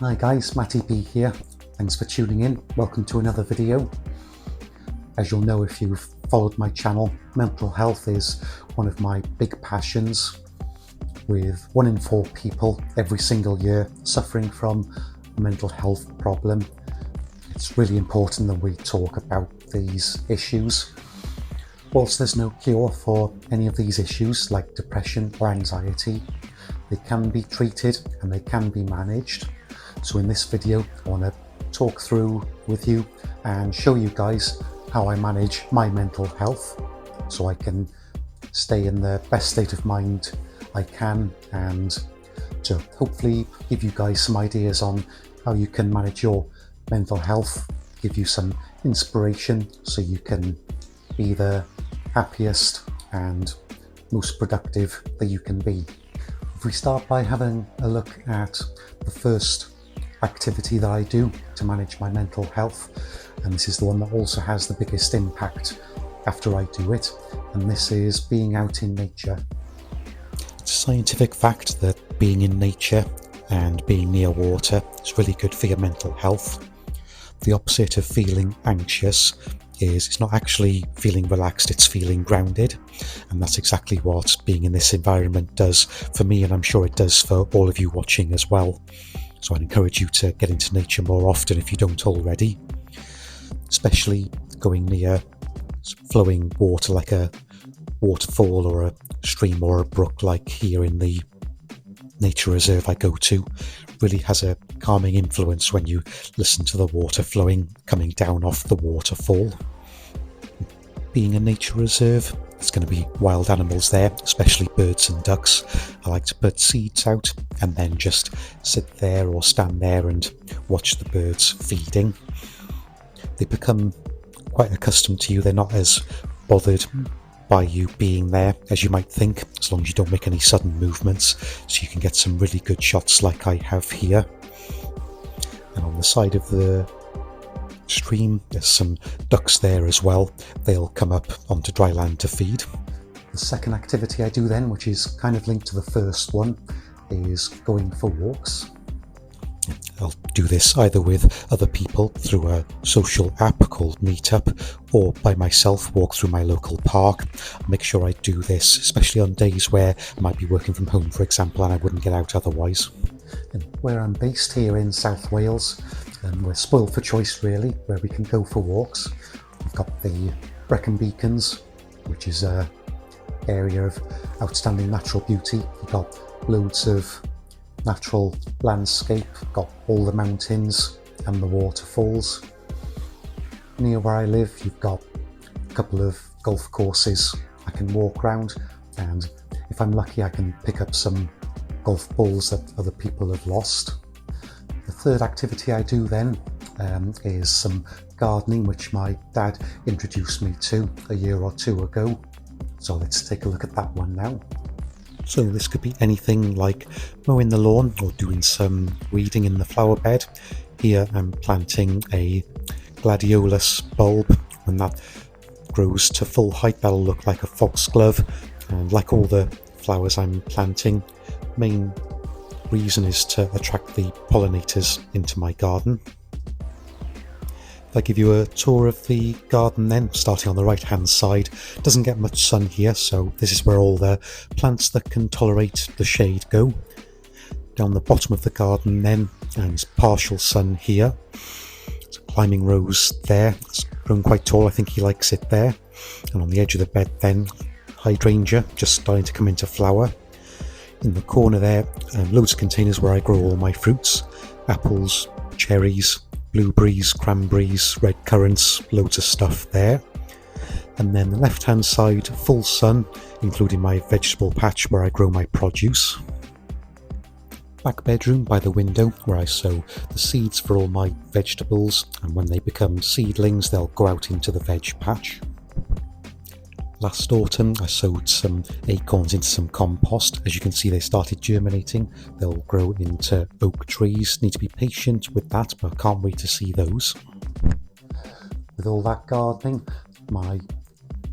Hi guys, Matty B here. Thanks for tuning in. Welcome to another video. As you'll know if you've followed my channel, mental health is one of my big passions, with 1 in 4 people every single year suffering from a mental health problem. It's really important that we talk about these issues. Whilst there's no cure for any of these issues like depression or anxiety, they can be treated and they can be managed. So in this video, I want to talk through with you and show you guys how I manage my mental health so I can stay in the best state of mind I can, and to hopefully give you guys some ideas on how you can manage your mental health, give you some inspiration so you can be the happiest and most productive that you can be. If we start by having a look at the first activity that I do to manage my mental health, and this is the one that also has the biggest impact after I do it, and this is being out in nature. It's a scientific fact that being in nature and being near water is really good for your mental health. The opposite of feeling anxious is it's not actually feeling relaxed, it's feeling grounded, and that's exactly what being in this environment does for me, and I'm sure it does for all of you watching as well. So I'd encourage you to get into nature more often if you don't already, especially going near flowing water like a waterfall or a stream or a brook like here in the nature reserve I go to. Really has a calming influence when you listen to the water flowing coming down off the waterfall. Being a nature reserve, there's going to be wild animals there, especially birds and ducks. I like to put seeds out and then just sit there or stand there and watch the birds feeding. They become quite accustomed to you. They're not as bothered by you being there as you might think, as long as you don't make any sudden movements, so you can get some really good shots like I have here. And on the side of the stream there's some ducks there as well. They'll come up onto dry land to feed. The second activity I do then, which is kind of linked to the first one, is going for walks. I'll do this either with other people through a social app called Meetup, or by myself, walk through my local park. I'll make sure I do this, especially on days where I might be working from home, for example, and I wouldn't get out otherwise. And where I'm based here in South Wales, we're spoiled for choice really, where we can go for walks. We've got the Brecon Beacons, which is an area of outstanding natural beauty. We've got loads of natural landscape, got all the mountains and the waterfalls. Near where I live, you've got a couple of golf courses I can walk around, and if I'm lucky I can pick up some golf balls that other people have lost. The third activity I do then is some gardening, which my dad introduced me to a year or two ago. So let's take a look at that one now. So this could be anything like mowing the lawn or doing some weeding in the flower bed. Here I'm planting a gladiolus bulb. When that grows to full height, that'll look like a foxglove. And like all the flowers I'm planting, main reason is to attract the pollinators into my garden. If I give you a tour of the garden then, starting on the right hand side, doesn't get much sun here, so this is where all the plants that can tolerate the shade go. Down the bottom of the garden then, and partial sun here. It's a climbing rose there, it's grown quite tall, I think he likes it there. And on the edge of the bed then, hydrangea just starting to come into flower. In the corner there, loads of containers where I grow all my fruits: apples, cherries, blueberries, cranberries, red currants, loads of stuff there. And then the left hand side, full sun, including my vegetable patch where I grow my produce. Back bedroom by the window where I sow the seeds for all my vegetables, and when they become seedlings they'll go out into the veg patch. Last autumn I sowed some acorns into some compost. As you can see, they started germinating. They'll grow into oak trees. Need to be patient with that, but I can't wait to see those. With all that gardening, my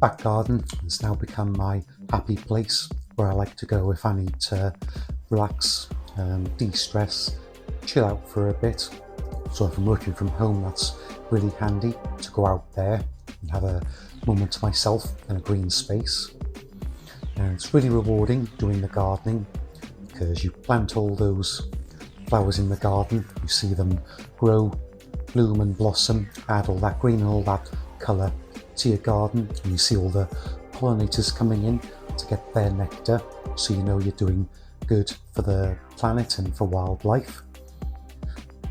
back garden has now become my happy place where I like to go if I need to relax, de-stress, chill out for a bit. So if I'm working from home, that's really handy to go out there and have a moment to myself in a green space. And it's really rewarding doing the gardening, because you plant all those flowers in the garden, you see them grow, bloom and blossom, add all that green and all that colour to your garden, and you see all the pollinators coming in to get their nectar, so you know you're doing good for the planet and for wildlife.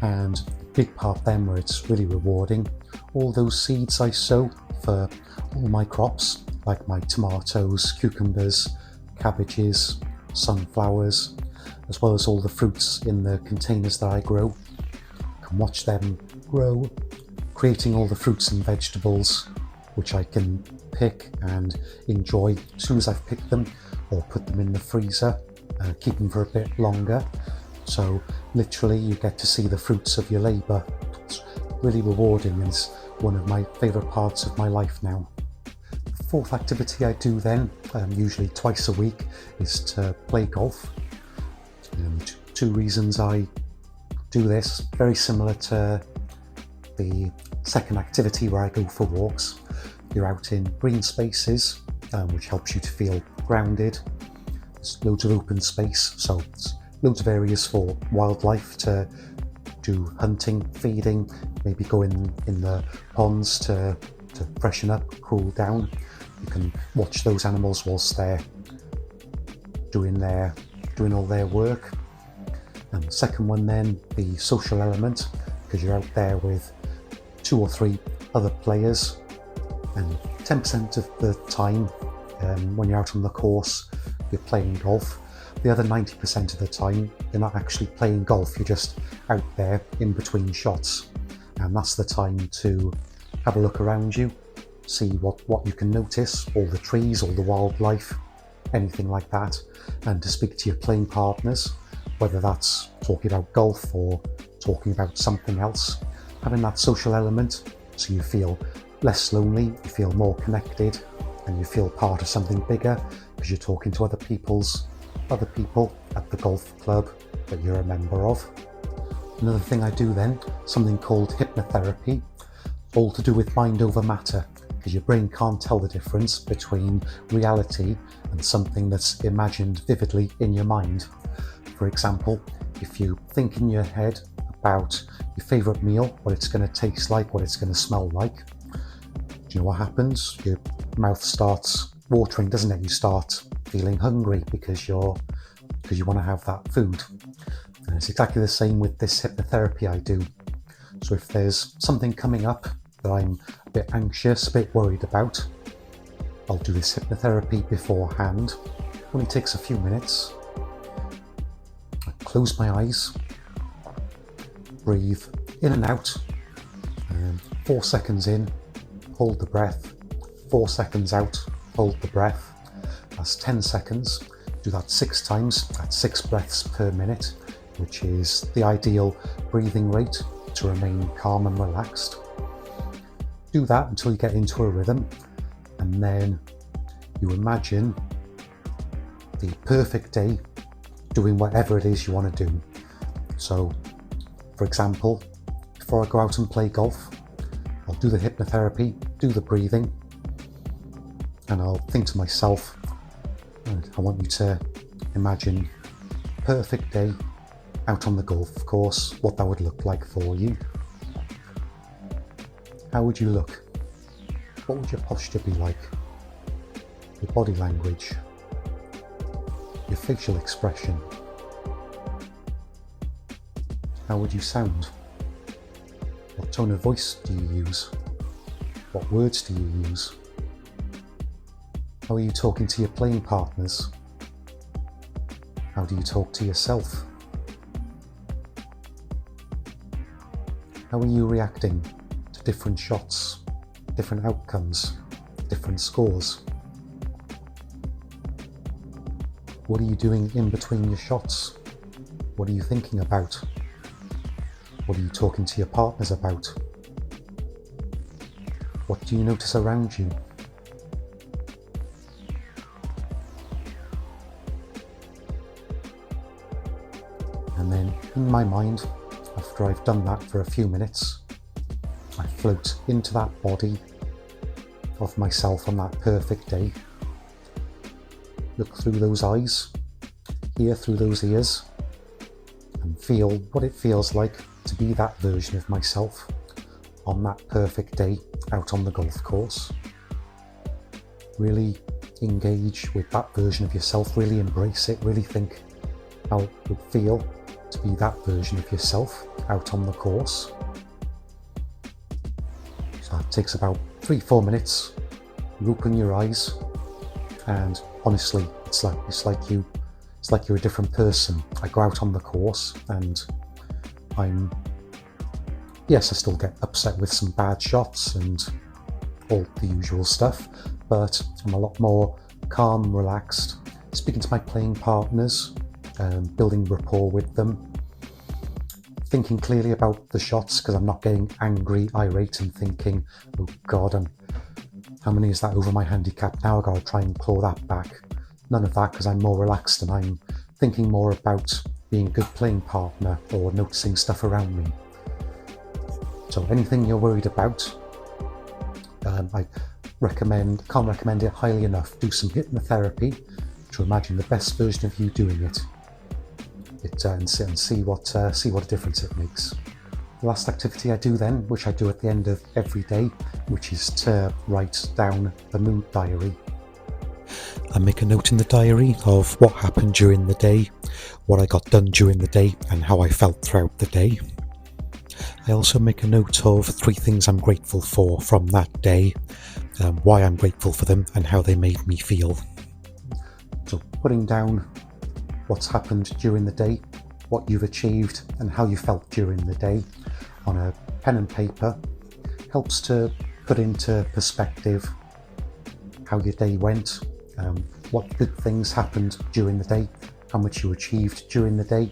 And a big part then where it's really rewarding, all those seeds I sow for all my crops, like my tomatoes, cucumbers, cabbages, sunflowers, as well as all the fruits in the containers that I grow. I can watch them grow, creating all the fruits and vegetables which I can pick and enjoy as soon as I've picked them, or put them in the freezer, keep them for a bit longer. So literally you get to see the fruits of your labour. It's really rewarding, and it's one of my favourite parts of my life now. The fourth activity I do then, usually twice a week, is to play golf. And two reasons I do this, very similar to the second activity where I go for walks. You're out in green spaces, which helps you to feel grounded. There's loads of open space, so it's loads of areas for wildlife to do hunting, feeding, maybe go in the ponds to freshen up, cool down. You can watch those animals whilst they're doing all their work. And the second one then, the social element, because you're out there with 2 or 3 other players, and 10% of the time when you're out on the course you're playing golf. The other 90% of the time you're not actually playing golf, you're just out there in between shots, and that's the time to have a look around you, see what you can notice, all the trees, all the wildlife, anything like that, and to speak to your playing partners, whether that's talking about golf or talking about something else. Having that social element so you feel less lonely, you feel more connected, and you feel part of something bigger because you're talking to other people at the golf club that you're a member of. Another thing I do then, something called hypnotherapy, all to do with mind over matter, because your brain can't tell the difference between reality and something that's imagined vividly in your mind. For example, if you think in your head about your favourite meal, what it's going to taste like, what it's going to smell like, do you know what happens? Your mouth starts watering, doesn't it? You start feeling hungry because you want to have that food. And it's exactly the same with this hypnotherapy I do. So if there's something coming up that I'm a bit anxious, a bit worried about, I'll do this hypnotherapy beforehand. It only takes a few minutes. I close my eyes, breathe in and out, 4 seconds in, hold the breath, 4 seconds out, hold the breath. That's 10 seconds. Do that 6 times, that's 6 breaths per minute, which is the ideal breathing rate to remain calm and relaxed. Do that until you get into a rhythm, and then you imagine the perfect day doing whatever it is you want to do. So, for example, before I go out and play golf, I'll do the hypnotherapy, do the breathing, and I'll think to myself, I want you to imagine a perfect day out on the golf course, what that would look like for you. How would you look? What would your posture be like? Your body language, your facial expression. How would you sound? What tone of voice do you use? What words do you use? How are you talking to your playing partners? How do you talk to yourself? How are you reacting to different shots, different outcomes, different scores? What are you doing in between your shots? What are you thinking about? What are you talking to your partners about? What do you notice around you? And then, in my mind, after I've done that for a few minutes, I float into that body of myself on that perfect day. Look through those eyes, hear through those ears, and feel what it feels like to be that version of myself on that perfect day out on the golf course. Really engage with that version of yourself, really embrace it, really think how it would feel to be that version of yourself out on the course. So it takes about 3-4 minutes. You open your eyes, and honestly, it's like you're a different person. I go out on the course and I still get upset with some bad shots and all the usual stuff, but I'm a lot more calm, relaxed, speaking to my playing partners, building rapport with them, thinking clearly about the shots because I'm not getting angry, irate and thinking, oh God, how many is that over my handicap now? I've got to try and claw that back. None of that, because I'm more relaxed and I'm thinking more about being a good playing partner or noticing stuff around me. So anything you're worried about, I can't recommend it highly enough. Do some hypnotherapy to imagine the best version of you doing it. And see what a difference it makes. The last activity I do then, which I do at the end of every day, which is to write down a mood diary. I make a note in the diary of what happened during the day, what I got done during the day, and how I felt throughout the day. I also make a note of 3 things I'm grateful for from that day, why I'm grateful for them, and how they made me feel. So putting down what's happened during the day, what you've achieved, and how you felt during the day on a pen and paper helps to put into perspective how your day went, what good things happened during the day, how much you achieved during the day,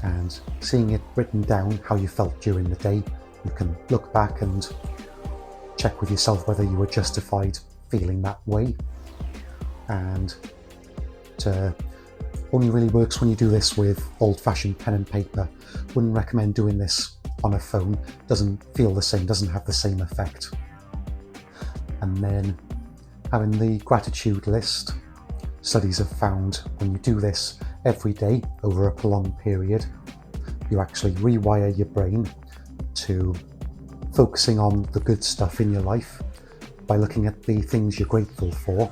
and seeing it written down how you felt during the day, you can look back and check with yourself whether you were justified feeling that way. And only really works when you do this with old-fashioned pen and paper. Wouldn't recommend doing this on a phone. Doesn't feel the same, doesn't have the same effect. And then having the gratitude list. Studies have found when you do this every day over a prolonged period, you actually rewire your brain to focusing on the good stuff in your life. By looking at the things you're grateful for,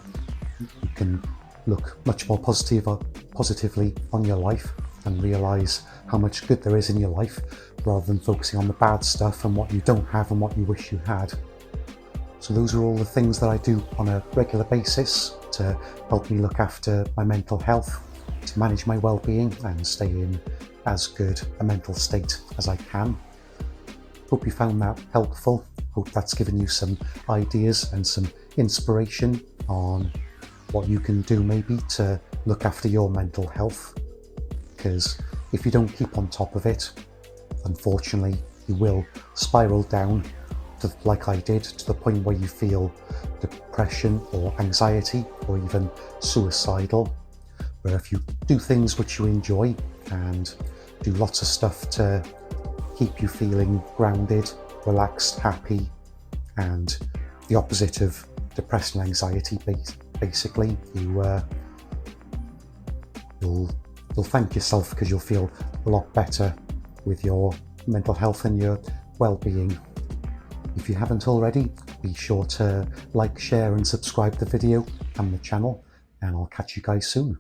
you can look much more positively on your life and realise how much good there is in your life, rather than focusing on the bad stuff and what you don't have and what you wish you had. So those are all the things that I do on a regular basis to help me look after my mental health, to manage my well-being and stay in as good a mental state as I can. Hope you found that helpful. Hope that's given you some ideas and some inspiration on what you can do maybe to look after your mental health. Because if you don't keep on top of it, unfortunately, you will spiral down like I did, to the point where you feel depression or anxiety or even suicidal. Where if you do things which you enjoy and do lots of stuff to keep you feeling grounded, relaxed, happy, and the opposite of depression and anxiety, basically, you'll thank yourself, because you'll feel a lot better with your mental health and your well-being. If you haven't already, be sure to like, share and subscribe the video and the channel, and I'll catch you guys soon.